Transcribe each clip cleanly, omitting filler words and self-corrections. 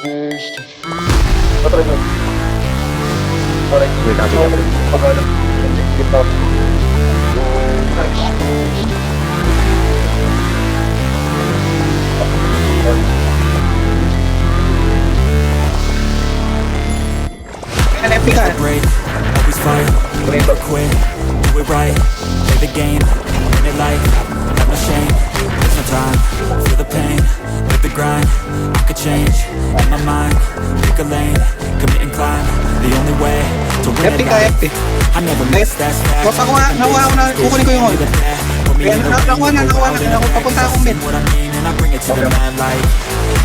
Patry mo. Correct. Wait, copy. Pag-ano. Get out. NFP ka. Break, always fight, never quit, do it right, play the game, win it life, have no shame, there's no time, feel the pain, live the grind, I could change, in my mind, pick a lane, commit and climb, the only way to win FP it ka, life, FP. I never miss, that's fact, Wag ako nga, nakuha ko na, kukunin ko yung hold. Ayan, nakuha na, papunta akong mid. what I mean, and I bring it to the mad light.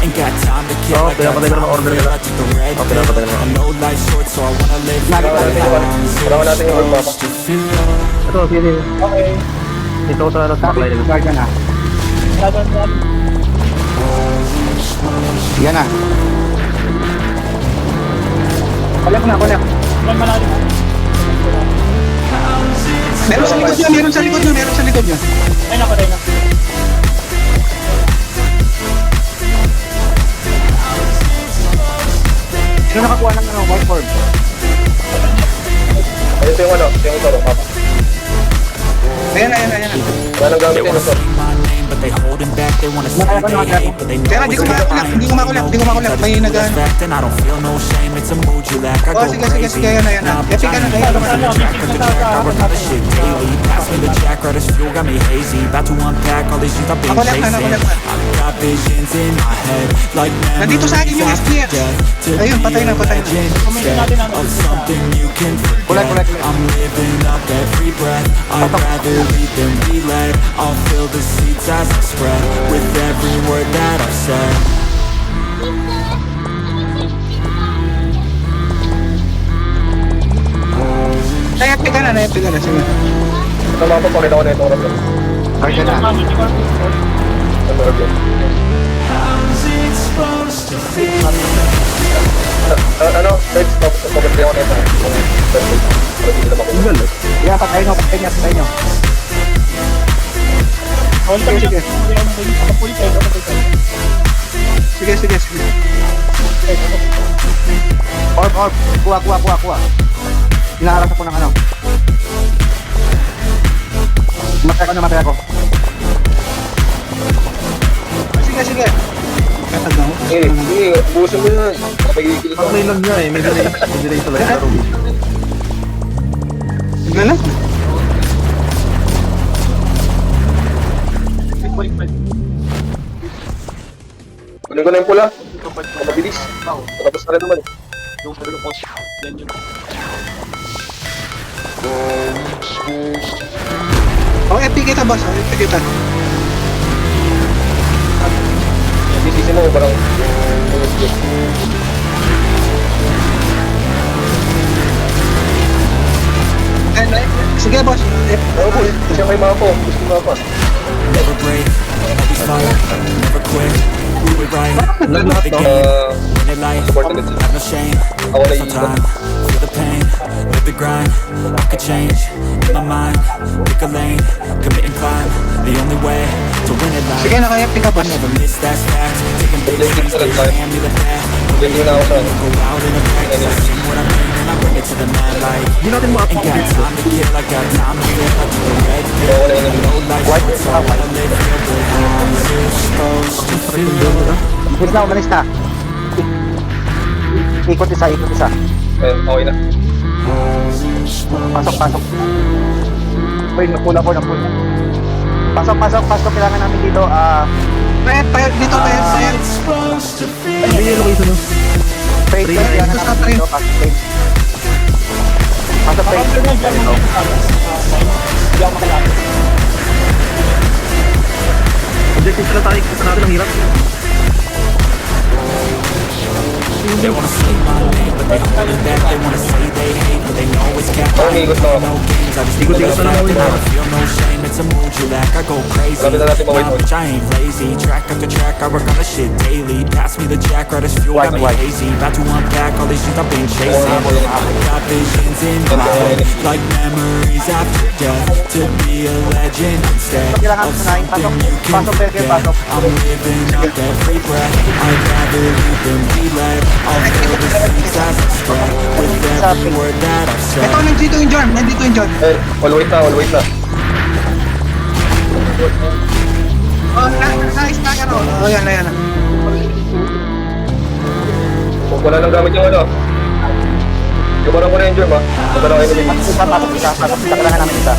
Ain't got time to kill, Oh, I got pinapatay ko naman time order to nila. feel, I took the red Oh, pill, pinapatay ko naman. I know life's short, so I wanna live Lagi, lagi, lagi. Kailangan natin yung magbaba. to feel. Ito, sige. Okay. Dito ko sa backline nila. Guard ka na. Yan na. Kolek na, kolek. Meron sa likod niya, meron sa likod niya, meron sa likod niya. Ay, napaday na. Sino nakakuha ng white board? Ayun ito yung ano. Ito yung toro. Papa. Ayan na, ayan na, ayan na. Wala nang gamit They yung wanna toro. say my name, but they holding back. They wanna say they hate, but they know Kaya di ko it's not makulap, mine. hindi ko makulap, hindi ko makulap. May That's nag-ano. fact, and I don't feel no shame. It's a mood you lack. I Oh, go sige, sige, crazy. sige, ayan na, ayan na. Nah, Epic ka na, bitch, ayan na. I'm track for the track. I run out of shit daily. Pass me the jack, right as fuel, got me hazy. About to unpack all these shit I've been Ako lang, chasing. ako lang. I've got visions in my head, like Nandito sa akin yung memories SPX. after death. To Ayun, patay na, patay na. be a legend of something you can Kulay, kulay, forget. kulay. I'm living up every breath. I'd rather lead than be led. I'll fill the seats as I spread with every word that I've said. Na-FP ka na, na-FP ka na. Sige. Ito mga po, pakita ko na itong oras. Guard ka na. Ano oras yun? Ano? Guys, pabalik ko na ito. Para hindi na makuha. Yeah, patay nyo, patay nyo, patay nyo. Sige, sige. Sige, sige, sige. Orb, orb. Kuha, kuha, kuha, kuha. Hinaharas ako ng ano. Matay ako na, matay ako. Sige, sige. Katag ako. Sige, buusin mo na. Pagigil Parang may lag nga eh. May delay. May delay sa live. Pero Tignan na. kunin ko na yung pula. Mabilis. Tapos na rin naman. Oh, FP kita, boss. Oh, FP kita. Sisisi mo, parang... Sige, boss. Oo po, siya kay Mapa. Gusto mo Mapa. Never break, always fight, never quit, do it right, lahat the to. game, win it life, support ulit. have no shame, Ako na there's no time, feel the pain, live the grind, I could change, in my mind, pick a lane, commit and climb, the only way to win it life. Sige, naka-FP ka, I boss. never miss, that's fact, taking big swings, they hand me the bat, Hindi na ako sa ano. go out in a pack, I sing what I mean, and I bring it to the mad light. hindi natin Ain't got time to kill, I got time to live, I do the red pill. Wala yung No life, so I wanna live here, but how is it supposed to feel? Bilis na, umalis na. Ikot isa, ikot isa. Ayun, okay na. Pasok, pasok. Uy, napula ko, napula. Pasok, pasok, pasok. Kailangan namin dito, Payet, payet, dito, payet, payet. Ay, yung location no? Payet, payet, kailangan namin dito. Pasok, payet. Pasok, payet. Objective na tayo. Kasi natin ang hirap. They wanna say my name, but they hold it back. They wanna say they hate, but they know it's cap. Parang ikot na ako. No games, I just Ikot-ikot live na lang life, ako and I yun. don't feel no shame. It's a mood you lack. I go crazy, Grabe na natin mawait mo. bitch, I ain't lazy. Track after track, I work on the shit daily. Pass me the jack, right as fuel, got me White. hazy. About to unpack all these shit I've been chasing. I got visions in my head, like memories after death. To be a legend instead Kailangan of kunain. something Pasok. you can Pasok, Berke, forget. pasok. I'm living up every breath. I'd rather lead than be led. I'll fill the seeds as I spread with every word that I've said. Ito, nandito yung John. Nandito yung John. Eh, all wait na, all wait na. Oh, nice na yan. Oh, yan na yan. Kung wala nang gamit yung ano. Yung parang muna yung germ ha. Magkala kayo nabili. Pasok isa. Kailangan namin isa.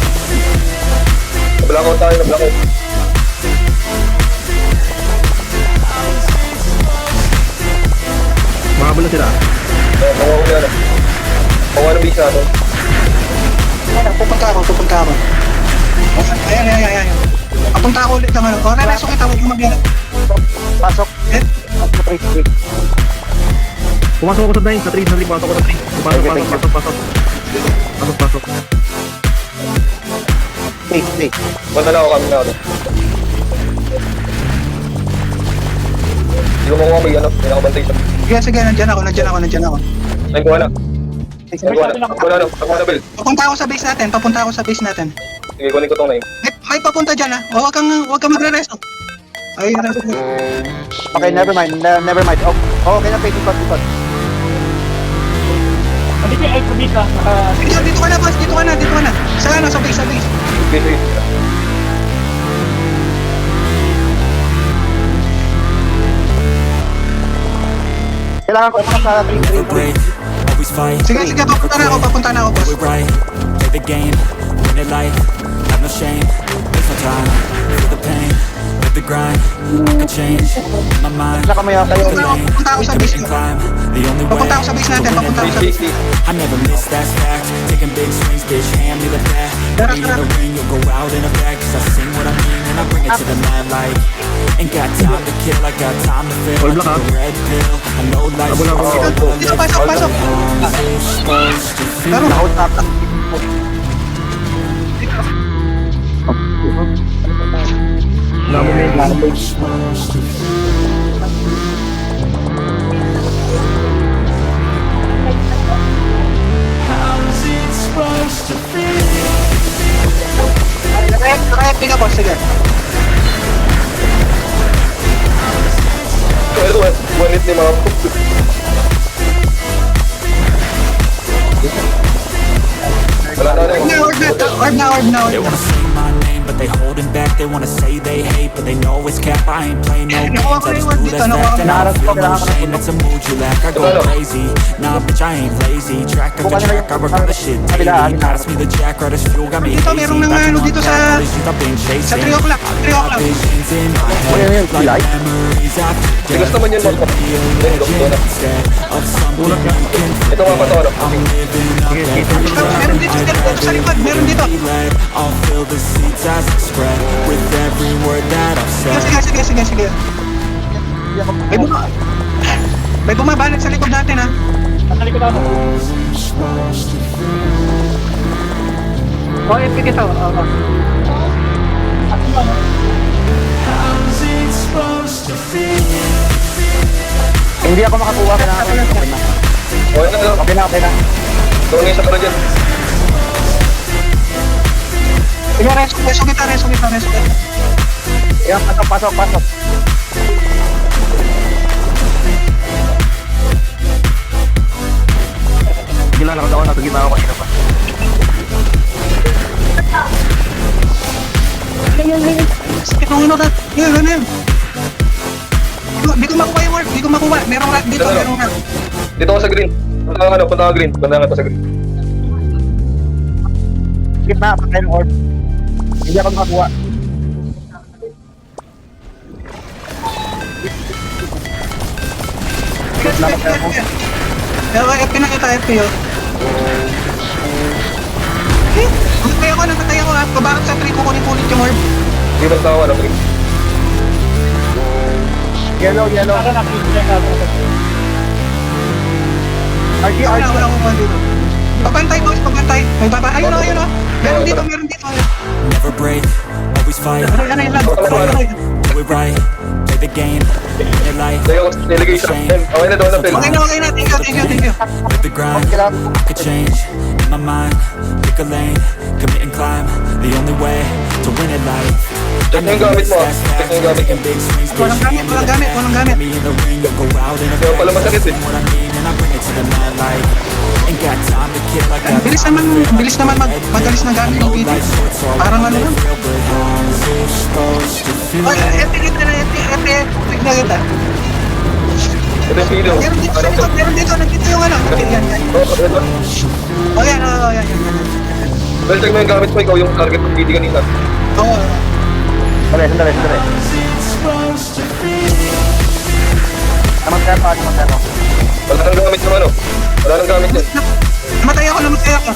Nablackout tayo, nablackout. Makabal na sila. Eh, makuha ko na ano. Makuha ng base natin. Pupunta ako. Ayan. Papunta ako ulit ng ano. O, rereso kita. Huwag mo mag-yan. Pasok. Eh, Pumasok ako sa 9, sa 3, pasok ako sa 3. Pasok. Stay. Banda na ako, kami na ako. Hindi ko makuha may ano, may nakabantay siya. sige, nandyan ako. Ay, kuha na. Kuha na, Bill. Papunta ako sa base natin. Sige, kunin ko tong name. May papunta dyan ha. O, huwag kang magre-reso. Ay, Okay, never mind. Okay na, ikot. dito ka na, boss. Dito ka na. Sa base. Sige. Kailangan ko sa Never break, always fight. Sige, papunta na ako, boss. We're right, play the game, win it life, have no shame, there's no time, feel the pain, live the grind, I could change, in my mind, Nakamaya tayo. the lane, Papunta ako sa commit base. and climb, the only way, Papunta ako sa base natin, to win papunta and ako break. sa I never miss, that's fact, taking big swings, bitch, hand me the bat, Tara, me in tara. the ring, you'll go out in a bag, cause I sing what I mean, and I bring it to the mad light, ain't got time to kill, I got time to feel, I All black, took a red pill, I know life's Abol, abol. hard, Dito, pasok. Pero, Nakayat ka, boss. Sige. Ito, 1 hit ni mga Wala na rin. Orb na. They wanna say my name, but they holding back. They wanna say they hate, but they know it's cap. I ain't playing no games. I just do this fact, and I don't feel no shame. It's a mood you lack. I go crazy. Nah, bitch, I ain't lazy. Track after track, I work on the shit daily. Pass me the jack, right as fuel, got me Dito, hazy. merong About to nangano dito unpack sa- all these shit I've been Sa chasing. 3 o'clock. I got visions in my head, like memories after Tigas death. naman yun, Marco. Be a Ayun, legend doon na. instead of something you can Ito mga pato, ano? I'm living up every Meron dito sa likod. Meron dito. led. I'll fill the seats as I spread with every word that I've said. Sige. May bumabanat sa likod natin, ha? Oh, ipigit ako. Hindi ako makakuha. Kailangan ko. Okay na. Okay na. Ito nga isa ka na dyan. Sige, reso kita. Yan, pasok. Gila, nakatawa na. Tagita ako kanina pa. Sakit ng ino ka. Yan. Di ko makuha yung word. Merong rat dito. Dito ako sa green. Punta ka green. Punta ka sa green. Gitna, patay ng orb. Hindi ako makakuha. FP na kita, FP yun. Nakatay ako ha. Pabakit sa 3 ko kunin yung orb. Hindi ba tawa na green? Yellow. RG. Wala ko dito. Pabantay, boss. May baba. Ayun o. Meron dito. Never break, always fight, Ano yun lang? do it right, play the game, win it life, Nilagay sa akin. Okay na daw na, Phil. Okay na. Thank you. live the grind, I could change, in my mind, pick a lane, commit and climb, the only way to win it life. Check na yung gamit mo, ah. Check na yung gamit mo. Taking big swings, Walang gamit. Let me in the ring, you'll go out in a Kaya pala masakit, eh. what I mean, and I bring it to the mad light. Ain't got time to kill, I got Bilis naman magalis ng gamit ng PT. Parang ano lang. Ay, epic kita. Tignan kita. Ito yung video. Meron dito, nandito yung ano. Yan. Oh, ito. O yan. Well, check mo yung gamit mo, ikaw yung target ng PD kanina. Oo. Sandali. Naman tayo. Wala nang gamit yung ano. Wala nang gamit yan. Namatay ako.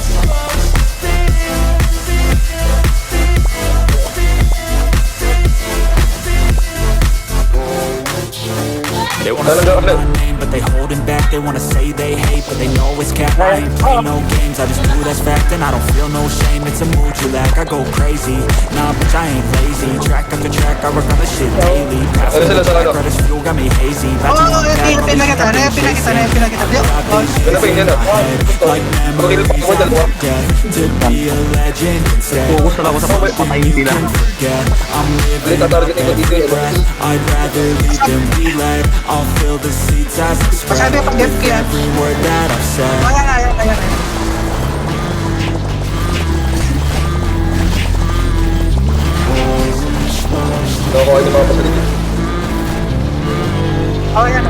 They wanna say my name, but they holding back. They wanna say they hate, but they know it's cap. I ain't play no games, I just do that's fact. And I don't feel no shame, it's a mood you lack. I go crazy, nah, bitch, I ain't lazy. Track after track, I work on the shit daily. Pass me the track, right, this fuel got me hazy. About to unpack, Na kita. Ano ba yun yan, ah? like memories after death. To be a legend instead. Focus na lang ako sa patayin sila. Forget, I'm living up tatargetin ko dito every eh. breath. I'd rather lead than be led. I'll fill the seats as I spread. Masabi pag get kaya. Every word that I've said. Ayan. Nakuha yung mga pasaliti. Ayan.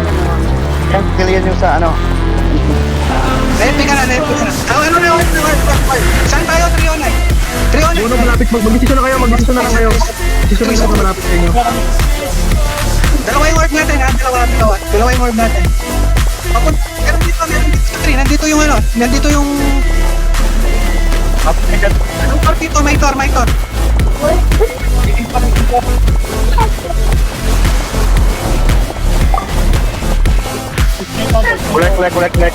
Yan, kill yan yung sa ano. Lepi ka na. Ano na. Saan tayo? 309. Uno, malapit mag-desisyon na kayo. Desisyon na kayo malapit sa inyo. Dalawa yung orb natin ha. Dalawa yung orb natin. Meron dito. Nandito yung ano. Nandito yung... Anong tor dito? May tor. Kulek.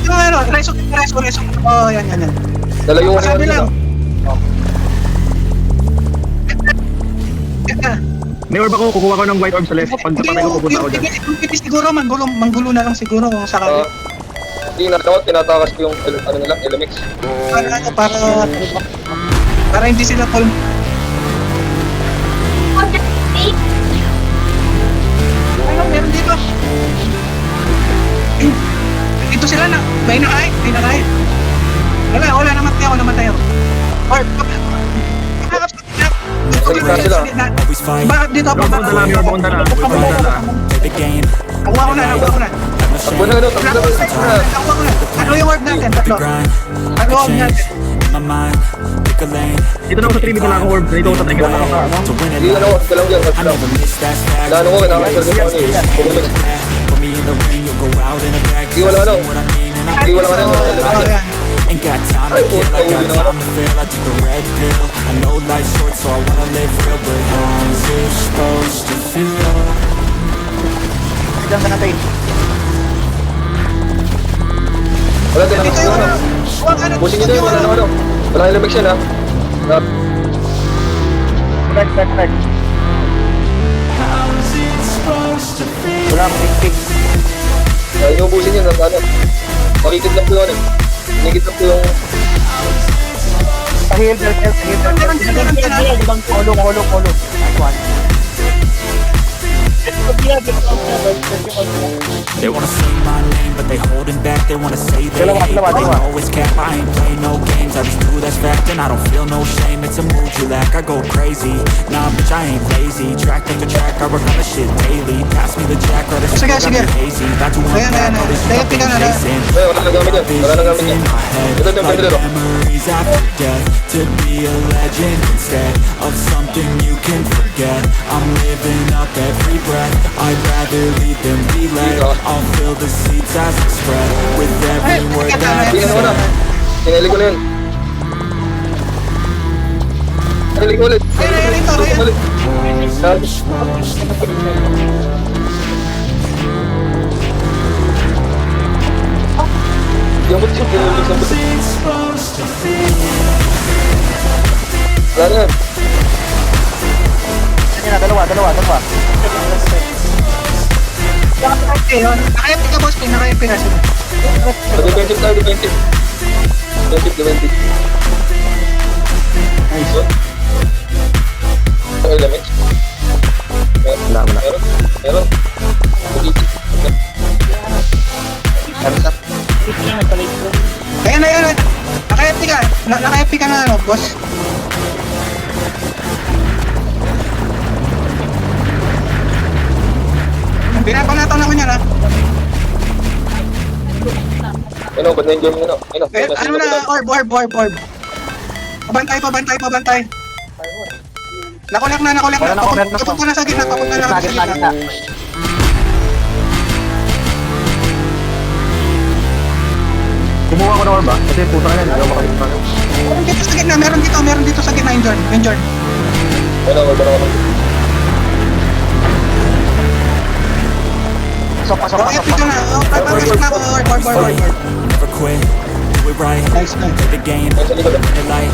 Yung ano, reso. Oh, yan. Dalayo ko Masabi lang. May orb ako, kukuha ko ng white orb sa left. Pag napatay ko, pupunta ako dyan. Hindi siguro, manggulo na lang siguro kung sakali. Hindi na dapat tinatakas ko yung ano nila, LMX. Para hindi sila call. Ano, meron dito. Dito sila na. May nakahit. Wala naman tayo. Or, Always fight, bakit dito ako? Orb ko dala. play the game, Nakuha ko na. have no Takbo shame. na, takbo na. Ano yung word natin? The Tatlo. grind, I Ano could ang change, natin? in my mind, pick a lane. Dito na ako sa 3 na akong orb. Dito ako sa 3 na ako. To win it Hindi na ako, life. galang dyan. I never miss that fact. Lalo ko, kinakasal ko ano eh. Put me in the ring, you'll go out in a bag. Di wala ano. What I mean, and I Hindi wala ka na. Oh, yan. ain't got time to kill, I got time to feel. I took a red pill. I know life's short, so I wanna live real. But how's it supposed to feel? Diyan ka natin. Wala din Dito yung ano. Pusin nyo doon, wala na ano. Wala kang LMX yan ha. Correct. Wala akong pick. Ayaw nyo ubusin yun, ano. Makikit lang po yun eh. Nakikit lang po yung... Heal. Kolo. Nice one. They wanna say my name, but they holding back. They wanna say they hate, but they know it's cap. I ain't play no games, I just do that's fact. And I don't feel no shame, it's a mood you lack. I go crazy, nah bitch, I ain't lazy. Track after track, I work on the shit daily. Pass me the jack, right, it's Sige. hazy. About to unpack all this Sige, stuff tingnan I'm na. chasing. Ay, wala nang gamit yan. Wala nang gamit yan. Ito yung Like pwede memories after death. To be a legend instead of something you can forget. I'm living up every breath. I'd rather lead than be led. I'll fill the seats as I spread. With every word that I Tingnan mo na. say. Tingali ko na yun. Tingali ko ulit. Ayan, ito. Ulit. Yung buti, yung buti. Wala na yan. Sige na, dalawa. Okay, yun. Naka-FP ka, boss. Naka-FP na sila. Defensive tayo, defensive. Defensive. Nice. Ang element. Wala. Meron. Ayan. Naka-FP ka. Naka-FP ka na, ano, boss. Binabanatan ako niya, ha? Ano, ba't na-enjoy mo? Ano na, orb. Pabantay. Nakulak na. Wala na, meron na. Papunta na sa gitna. Gitna. Kumuha ko na orb ba? Kasi puta na yan, ayaw makalimutan. Meron dito sa gitna, Injord. Ano. Pasok. Okay, dito na. Papasok na ako, orb. Never quit, do it right. Nice. Play the game, Nasa likod. live it life.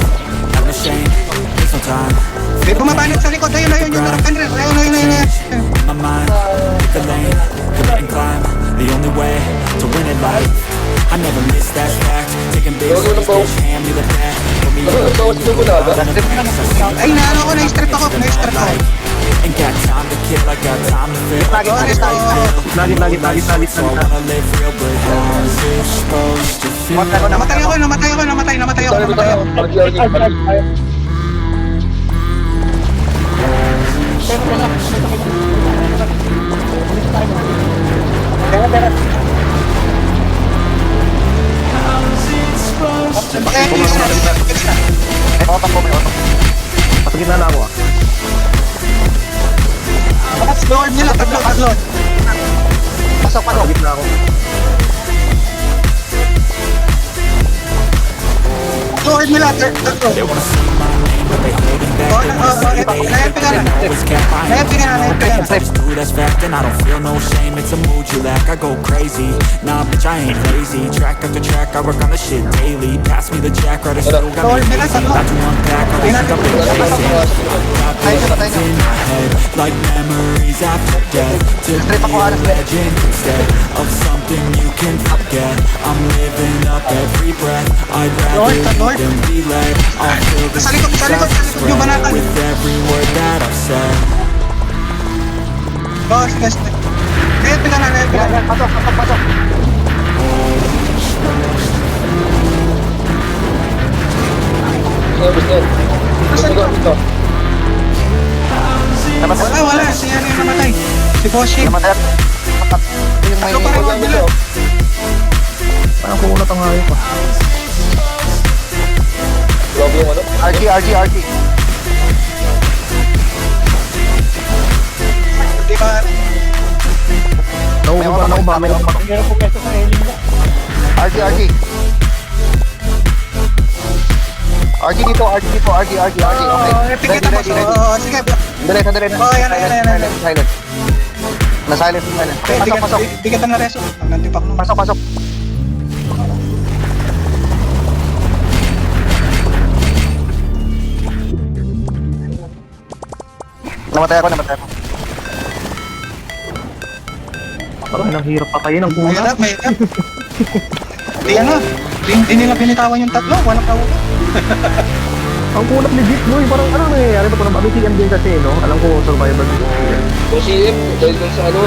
Have no shame, waste no time. May bumabanat sa likod. Ayun, yung narapkan rin. Ayun. My mind, pick a lane, commit and climb. The only way to win at life. I never miss that fact. Taking big Huwag mo nang swings, bitch, hand me the bat. Put me Ano, on nagsawas ko na agad. Ay, na-strip ako. Ain't got time to kill, I got time to feel. Lagit. So I wanna live real, but how's it supposed to feel? Namatay ako. May otak ko. Pasagin na ako. Lord nila, tatlo. Pasok. Pasagin na ako. Lord nila, tatlo. They wanna see my name, but they holding back. They wanna see the hate, but they always can't find me. I just do that's fact, and I don't feel no shame. It's a mood you lack. I go crazy. Nah, bitch, I ain't lazy. Track after track, I work on the shit daily. Pass me the jack, right? It's still got me lazy. About to unpack all the shit I've been chasing. Got visions in my head, like memories after death. To be a legend instead of something you can forget. I'm living up every breath. I'd rather lead than be led. I'll feel the Sa likod yung banatan. with every word that I've said. Boss, guys. Pasok na. Pasok. Ito. Wala. Si ano yung namatay. Si Boshi. Namatay. Yung may... Tatlo pa rin orb nila. Parang kumunat ang hayop pa. Grabe yung ano. RG. Di ba? Nauuba. May lang pa. RG. RG dito. Okay. Epik kita, boss. Sige. Sandali. Yan. Silent. Na-silent. Pasok. Bigyan na reso. Nantipak nung. Pasok. Namatay ako. Parang nang hirap patayin ang kuna. May Di nila binitawan yung tatlo. Walang kawo. Ang kunat legit boy, parang ano nangyayari ba parang mabitigan din kasi no? Alam ko survivor din. Yung CM, dahil dun sa ano,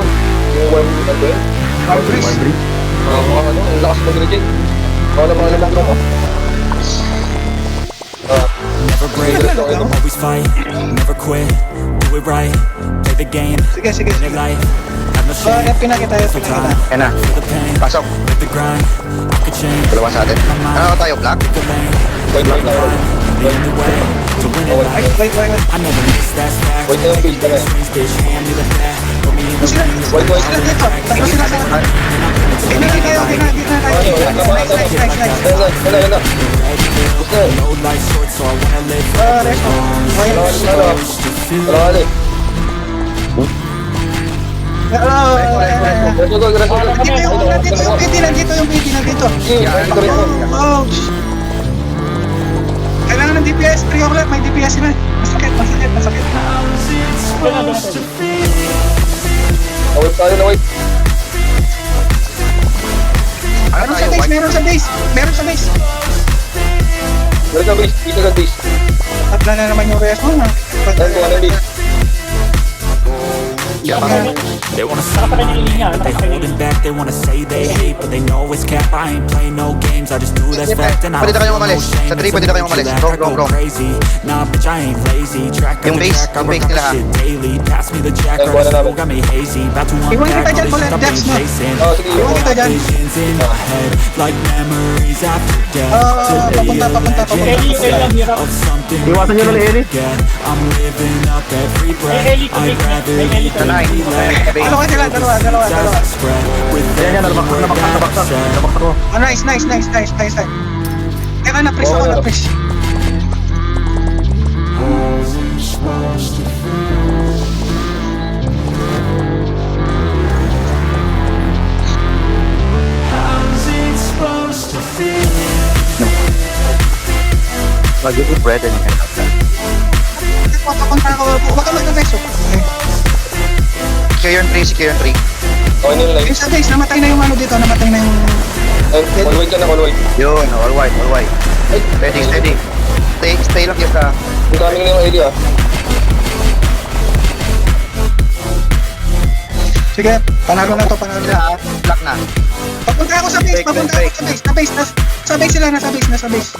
yung worm ano yun? Barbris. Mga ano, ang lakas mag-reject. Mga lamang ko. Never break, always fight, never quit, do it right, play the game, Sige. win it life, have no shame, FP na kita. for time, Yan na. feel the pain, Pasok. live the grind, I could change, Dalawa sa atin. Ano tayo, black? pick a lane, Wait, the only way to win it life, Wait. I never miss that fact, Wait na yung page na yan. swings, bitch, hand me the bat, put me in the ring, Wait. Sila dito. Tatlo sila sa akin. Gina kayo. Nice. no life short, so I wanna live Resto. supposed to feel. Wala. Let's go, let's go. Nandito yung PD, nandito yung PD, nandito. Oh, kailangan ng DPS, 3 o'clock, may DPS sila. Masakit. Nawait tayo, nawait. Meron sa base. Meron sa base, isa ka base. Tatla na naman yung rest mo na. Ayun po, ano yung base? They wanna stop me, they holding back. They wanna say they hate, but they know it's cap. I ain't playing no games, I just do that's fact. And I Pwede na kayong feel no umalis. shame. Sa 3 pwede na kayong umalis. I Wrong. go crazy. Nah, bitch, I ain't lazy. Track Yung after base, track, I yung work base on nila, this ha? shit daily. Pass me the jack, Ayun, right, buwan na this namin. got me hazy. About to Iwan kita unpack dyan, all this Colin, stuff Dex, been no? chasing. Oh, sige. Iwan kita dyan. Visions in my head, like memories after death. To be a papunta. legend of something Iwasan nyo ulit, Eli. forget. I'm living up every breath. I'd rather be than be left. Dalawa sila, dalawa. Spread with Yan, every word that I nabaksak said. ko. Oh, nice. Teka, na-press ako, na-press. Mag-good bread and Papunta ako, huwag ka mag-press. Secure 3, secure 3. Okay na yung light. Yung sa base, namatay na yung ano dito, namatay na yung... Ayun, all white ka na, all white. Yun, all white. Steady. Stay lang yan ka. Incoming na yung area. Sige, panalo na to. Black na. Papunta ako sa base, Sa base sila, nasa base.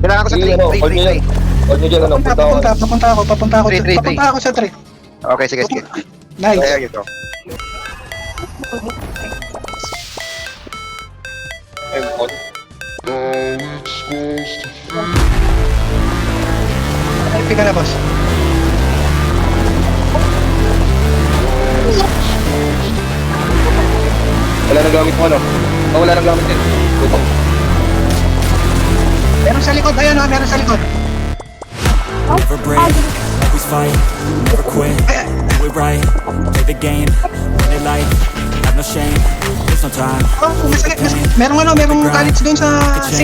Kailangan ko sa 3. Sige, ano, hold nyo yan. Hold nyo dyan, ano, punta ako. Papunta ako. Three. Papunta ako sa 3. Okay, sige. Nice. There you go. Ayun, hold. Happy ka na, boss. Wala nang gamit mo, ano? Oh, wala nang gamit yan. Ito. Meron sa likod, ayun o, meron sa likod. Never break, always fight, never quit, do it right, play the game, win it life, have no shame, there's no time. Oh, masakit. Merong college doon sa 6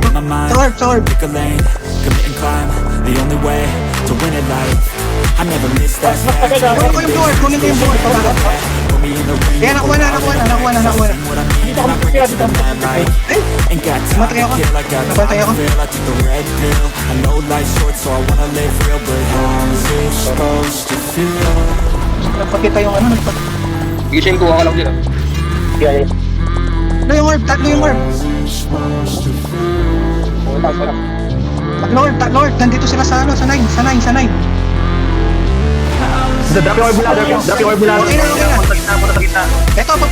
ako. My mind, Sa orb. pick a lane, commit and climb, the only way to win it life. I never miss that fact. Kunin ko yung door, Put me in the ring. Kaya nakuha na. What I mean, and I bring it to the mad light. Ain't got time Namatay to ako. kill, I got time Namatay to ako. feel. I took the red pill. I know life's short, so I wanna live real, but how's it supposed to feel? Nagpakita yung ano, Gising ko, lang din, ah. Tatlo yung orb. Tatlo orb. Nandito sila sa 9. Drop yung orb nila. Okay na. Punta sa gitna. Eto, nakuha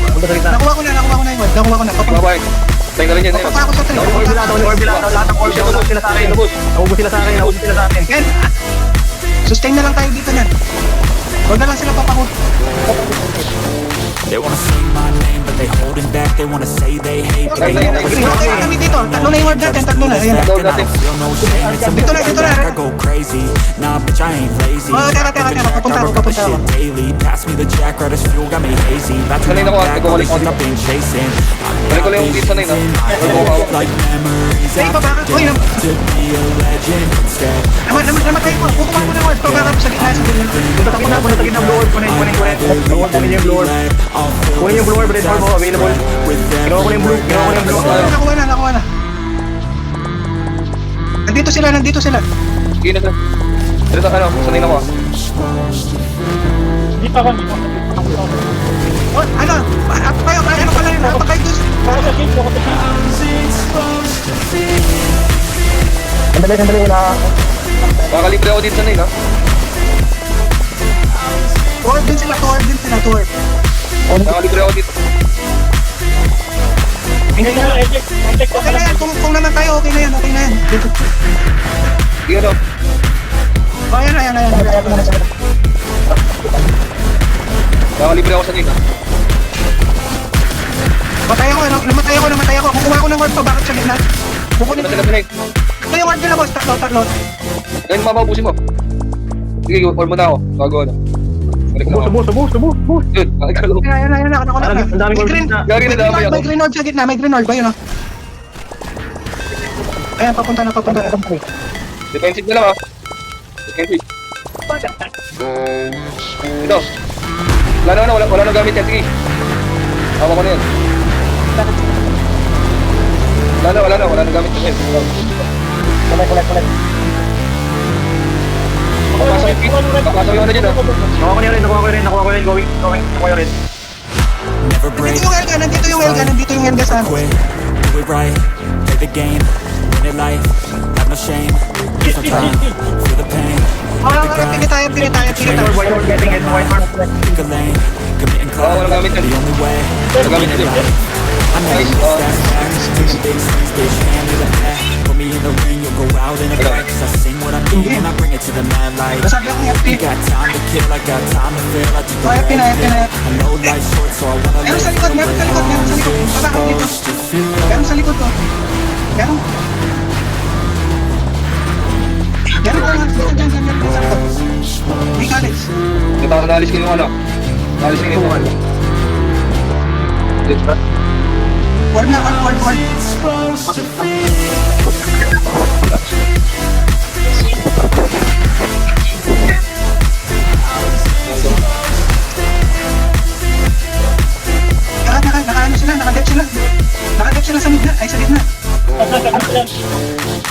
ko na yung orb. Papunta Babay. Tayo na rin yan, ayun. ako sa 3. Orb nila. Lahat ng orb sila sa akin. Naubos sila sa akin. Yan. Sustain na lang tayo dito na. Huwag na lang sila papakot. They wanna say my name, but they holding back. They wanna say they hate, but they know it's Kaya kami dito. Tatlo na yung orb natin. Tatlo na. Ayan. and I don't feel no shame. It's a Dito na. I go crazy. Nah, bitch, I ain't lazy. Oh, tara. Papunta ako. Shit daily. Pass me the jack, right as fuel, got me hazy. About to Sanay na ko, back, all balik these ko. things I've been chasing. Balik ko lang yung pizza na yun, ah. Like memories Hey, after baba. Uy, death. To be a legend instead. Namatay ko. Kukuha ko ng orb. Pagkarap sa gitna. Punta sa gitna. Blue orb. Kunin yung blue orb. Kunin yung blue orb. Red orb mo available. Ginawa ko na yung blue. Nakuha na. Nandito sila. Sige na, sir. Dito sa ano, sanay na ko, ah. Oh, ano? Ano pala yun? Napakay doon. Sandali, wala. Makakalibre ako dito sanay, na. Tour din sila. Makakalibre ako dito. Okay na yan. Kung naman tayo, okay na yan. Dito. Sige, ano. Oh, ayan. Makakalibre ako sanay, na. Namatay ako. Kukuha ko ng orb pa. Bakit sa gitna? Kukunin Sila, ko. sanay. Ito yung ward nila, boss. Tatlo. Ngayon mapapusin mo. Sige, or mo na ako. Bago ano. Balik na ako. Subos. Yun, nakikalo. Yan. Nakuha na. Ang daming May green. na. Gagi na damay ako. May green orb sa gitna. May green orb. Ayun, oh. Ayan, papunta na. Defensive na lang ah. Defensive. Ito. Wala na gamit yan. Sige. Hawa ko na yan. Wala na gamit yan. Collect. Papasok yung ano dyan ah. Nakuha ko rin. Going. Nakuha ko rin. Never break, Nandito yung Elga sa ano. quit, do it right, play the game, win it life, have no shame, there's no time, feel the pain, Pili tayo. White Lord getting it. White Lord. pick a lane, commit and climb, Wala gamit the yan. only way, Wala gamit yan. I know Nice. that's facts, do the big things, bitch, hand me the hat, put me in the ring, you'll go out in a bag, 'cause I sing what I mean and I bring it to the mad light. Nasabi akong FP. You got time to kill, I got time to feel, I took the Oh, FP na. red pill. I know life's short, so I wanna Meron sa likod. Baba dito. Meron sa likod ko. Meron. Diyan sa likod. May college. Naalis ko yung ano. Naalis ko yung ano. Ward na. Nakadep sila sa gitna.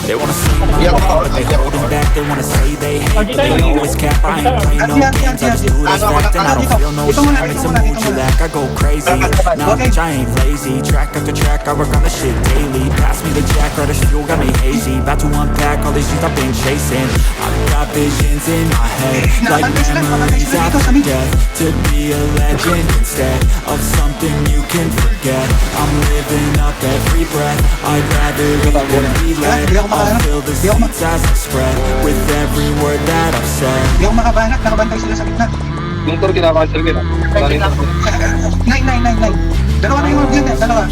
They wanna see me fall, but they holding back. They wanna say they hate, but they always cap. I ain't playing no games, I just do this fact, and I don't feel no shame. It's a mood you lack, I go crazy. Nah, bitch, I ain't lazy. Track after track, I work on the shit daily. Pass me the jack, right as fuel, got me hazy. About to unpack all these things I've been chasing. I've got visions in my head, like memories after death. To be a legend instead of something you can forget. I'm living up every breath. I'd rather live than be led. I'll fill the seats as I spread with every word that I've said. Hindi ako makabanat. Nakabantay sila sa gitna. Yung tour kinakancel ko yun ah. 9. Dalawa na yung orb yun. Dalawa.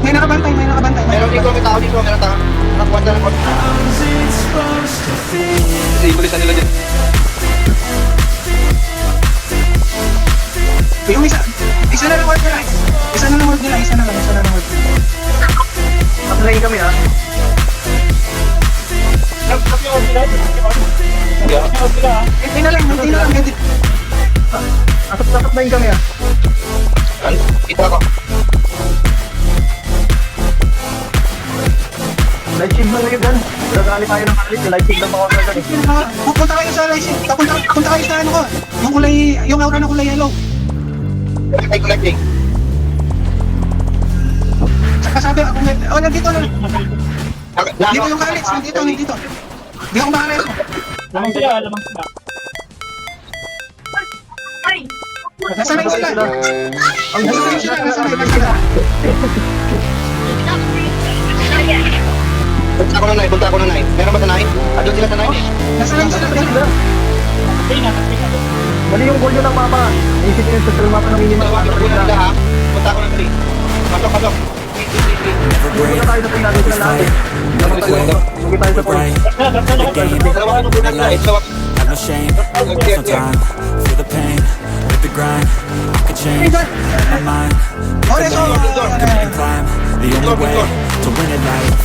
May nakabantay. May tao dito. Nakakuha na ng Kasi ibulisan nila dyan. Yung isa na lang orb nila. Isa na lang. Mag-lane kami ah. Hindi na lang. Asap lane kami ah. Ito ako. Light shield na kayo dyan. Gagali tayo ng kalit. Light shield na mga order dyan. Pupunta kayo sa Lysin. Punta kayo sa ano ko. Yung aura na kulay yellow. Collecting. Saka sabi ako, nandito na. Dito yung Alex, nandito. Di ako makares. Lamang sila. Nasanay sila. Punta ako na 9. Meron ba sa 9? Doon sila sa 9 eh. Nasanay sila. Mali yung goal nyo ng mapa. Isip nyo sa mapa ng minimum. Tawagin ko na nila ha. Punta ako na 3. Pasok. Never break, Tayo sa pinagod always na natin. fight, Dapat tayo. Sugi tayo sa do it point. right, play the game, Dalawa ko win na it life, nila. have no shame, there's no time, feel the pain, live the grind, I could change, my mind, pick a lane, commit and climb, the only way to win it life.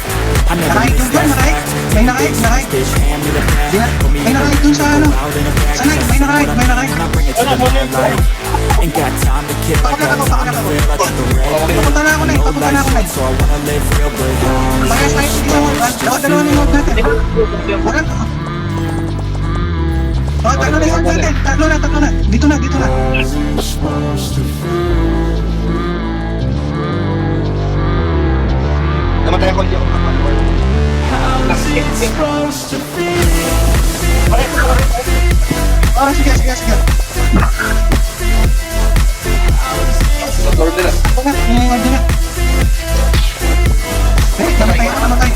I never Nakahit miss dun that dyan, fact, may nakahit. bitch, hand me the bat, put me in May the nakahit ring, dun sa ano. go out in a bag, Sa night, 'cause I may sing what nakahit. I mean and I bring it to the mad light. Ain't got time to kill, I got time to feel, I took the red pill. Papunta na ako na. No life's short, so I wanna live real, but Parehas tayo sa isang orb. Dalawa na yung orb natin. Walang. Tatlo na yung orb natin. Tatlo na. Dito na. Namatay ako, hindi ako makakuha. Sige. Tour nila. Yung orb nila. Namatay.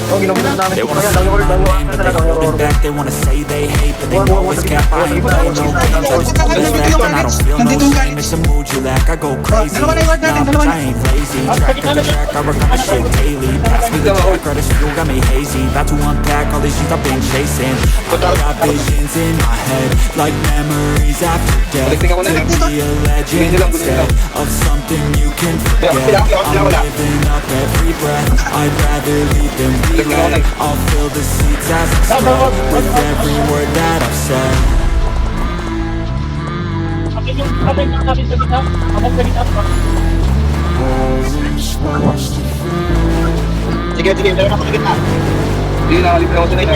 Oh, ginamit namin. they wanna Kaya see dami my order. name, but they holding back. They wanna say they hate, but they know it's cap. I ain't playing no games, I just do what's left. And I don't feel no shame, it's a mood you lack. I go crazy, Dalawa na yung word natin, nah, dalawa bitch, I ain't lazy. Track to the track, I work on my shit daily. Pass me the track, right as fuel, got me hazy. About to unpack all these shit I've been chasing. I got visions in my head, like memories after death. Tingnan ko na lang. Be a legend instead of something you can forget. I'm living up every breath, I'd rather lead than be led. I'll fill the seats as I spread with every word that I've said. Sige, dala na ako sa gitna. Hindi na, halip na ako sa nila.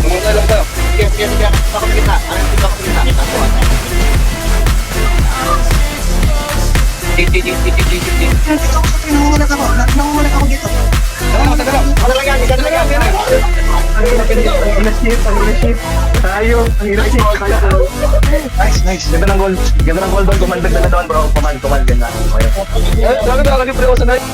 Pumunta lang tayo. Sige, ako sa gitna. Dito ako sa gitna. Nandito ako sa train, nangungulat ako. Nangungulat ako dito. Ano lang yan? Isa na lang yan. Tayo, ang hirap shift. Nice. Ganda ng goal. Ganda ng goal doon. Command na doon bro. Command. Ganda. Okay. Sabi na, kalipre ako sa night.